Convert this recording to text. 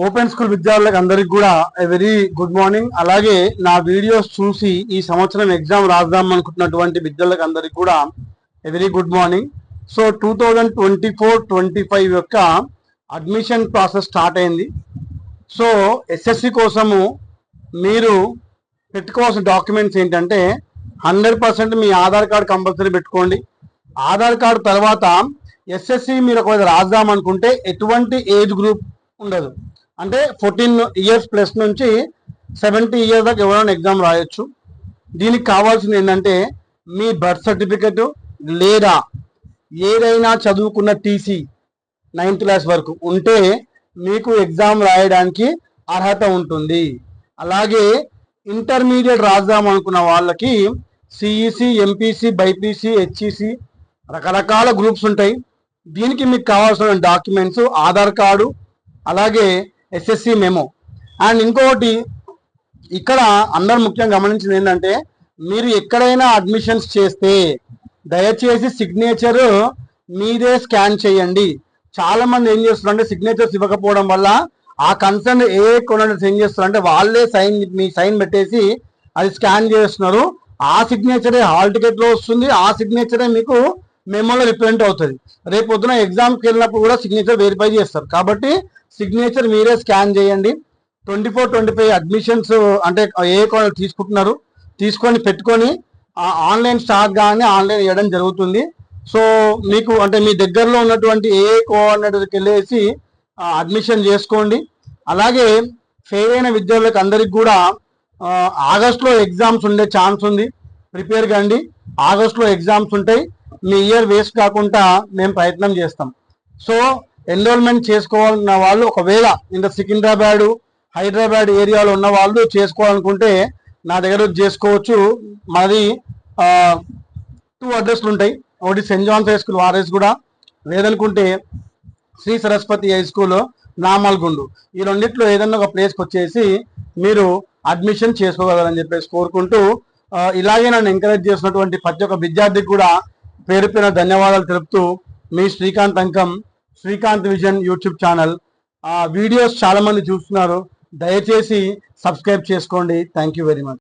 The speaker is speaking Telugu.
ఓపెన్ స్కూల్ విద్యార్థులకు అందరికి కూడా వెరీ గుడ్ మార్నింగ్. అలాగే నా వీడియోస్ చూసి ఈ సంవత్సరం ఎగ్జామ్ రాద్దాం అనుకుంటున్నటువంటి విద్యార్థులకు అందరికి కూడా వెరీ గుడ్ మార్నింగ్. సో 2024-25 యొక్క అడ్మిషన్ ప్రాసెస్ స్టార్ట్ అయింది. సో ఎస్ఎస్సి కోసము మీరు పెట్టుకోవాల్సిన డాక్యుమెంట్స్ ఏంటంటే 100% మీ ఆధార్ కార్డ్ కంపల్సరీ పెట్టుకోండి. ఆధార్ కార్డు తర్వాత ఎస్ఎస్సి మీరు ఒకవేళ రాద్దాం అనుకుంటే ఎటువంటి ఏజ్ గ్రూప్ ఉండదు, అంటే 14 ఇయర్స్ ప్లస్ నుంచి 70 ఇయర్స్ దాకా ఎవరైనా ఎగ్జామ్ రాయొచ్చు. దీనికి కావాల్సింది ఏంటంటే మీ బర్త్ సర్టిఫికెట్ లేదా ఏదైనా చదువుకున్న టీసీ 9th క్లాస్ వరకు ఉంటే మీకు ఎగ్జామ్ రాయడానికి అర్హత ఉంటుంది. అలాగే ఇంటర్మీడియట్ రాద్దాం అనుకున్న వాళ్ళకి సిఈసి, ఎంపీసీ, బైపీసీ, హెచ్ఈసి రకరకాల గ్రూప్స్ ఉంటాయి. దీనికి మీకు కావాల్సిన డాక్యుమెంట్స్ ఆధార్ కార్డు, అలాగే ఎస్ఎస్సి మెమో. అండ్ ఇంకొకటి ఇక్కడ అందరు ముఖ్యంగా గమనించింది ఏంటంటే మీరు ఎక్కడైనా అడ్మిషన్స్ చేస్తే దయచేసి సిగ్నేచర్ మీదే స్కాన్ చేయండి. చాలా మంది ఏం చేస్తున్నారంటే సిగ్నేచర్స్ ఇవ్వకపోవడం వల్ల ఆ కన్సర్న్ ఏ కొనర్స్ ఏం చేస్తున్నారంటే వాళ్ళే మీ సైన్ పెట్టేసి అది స్కాన్ చేస్తున్నారు. ఆ సిగ్నేచరే హాల్ టికెట్ లో వస్తుంది, ఆ సిగ్నేచరే మీకు మెమోలో రిప్రజెంట్ అవుతుంది. రేపు పొద్దున ఎగ్జామ్కి వెళ్ళినప్పుడు కూడా సిగ్నేచర్ వెరిఫై చేస్తారు. కాబట్టి సిగ్నేచర్ మీరే స్కాన్ చేయండి. 24-25 అడ్మిషన్స్ అంటే ఏ తీసుకుంటున్నారు తీసుకొని పెట్టుకొని ఆన్లైన్ స్టార్ట్ కానీ ఆన్లైన్ ఇవ్వడం జరుగుతుంది. సో మీకు అంటే మీ దగ్గరలో ఉన్నటువంటి ఏ కోఆర్డినేటర్కి వెళ్ళేసి అడ్మిషన్ చేసుకోండి. అలాగే ఫెయిల్ అయిన విద్యార్థులకు అందరికి కూడా ఆగస్టులో ఎగ్జామ్స్ ఉండే ఛాన్స్ ఉంది, ప్రిపేర్ కండి. ఆగస్టులో ఎగ్జామ్స్ ఉంటాయి, మీ ఇయర్ వేస్ట్ కాకుండా మేము ప్రయత్నం చేస్తాం. సో ఎన్రోల్మెంట్ చేసుకోవాలన్న వాళ్ళు ఒకవేళ ఇంకా సికింద్రాబాద్, హైదరాబాద్ ఏరియాలో ఉన్న వాళ్ళు చేసుకోవాలనుకుంటే నా దగ్గర చేసుకోవచ్చు. మాది 2 అడ్రస్లు ఉంటాయి. ఒకటి saint John's high school RS కూడా, లేదనుకుంటే శ్రీ సరస్వతి హై స్కూల్ నామల్గుండు. ఈ రెండిట్లో ఏదన్నా ఒక ప్లేస్కి వచ్చేసి మీరు అడ్మిషన్ చేసుకోగలరని చెప్పేసి కోరుకుంటూ, ఇలాగే నన్ను ఎంకరేజ్ చేసినటువంటి ప్రతి ఒక్క విద్యార్థికి కూడా పేరు పేరున ధన్యవాదాలు తెలుపుతూ, మీ Srikanth Ankam, Srikanth vision YouTube channel. Videos చాలా మంది చూస్తున్నారు, దయచేసి సబ్స్క్రైబ్ చేసుకోండి. Thank you very much.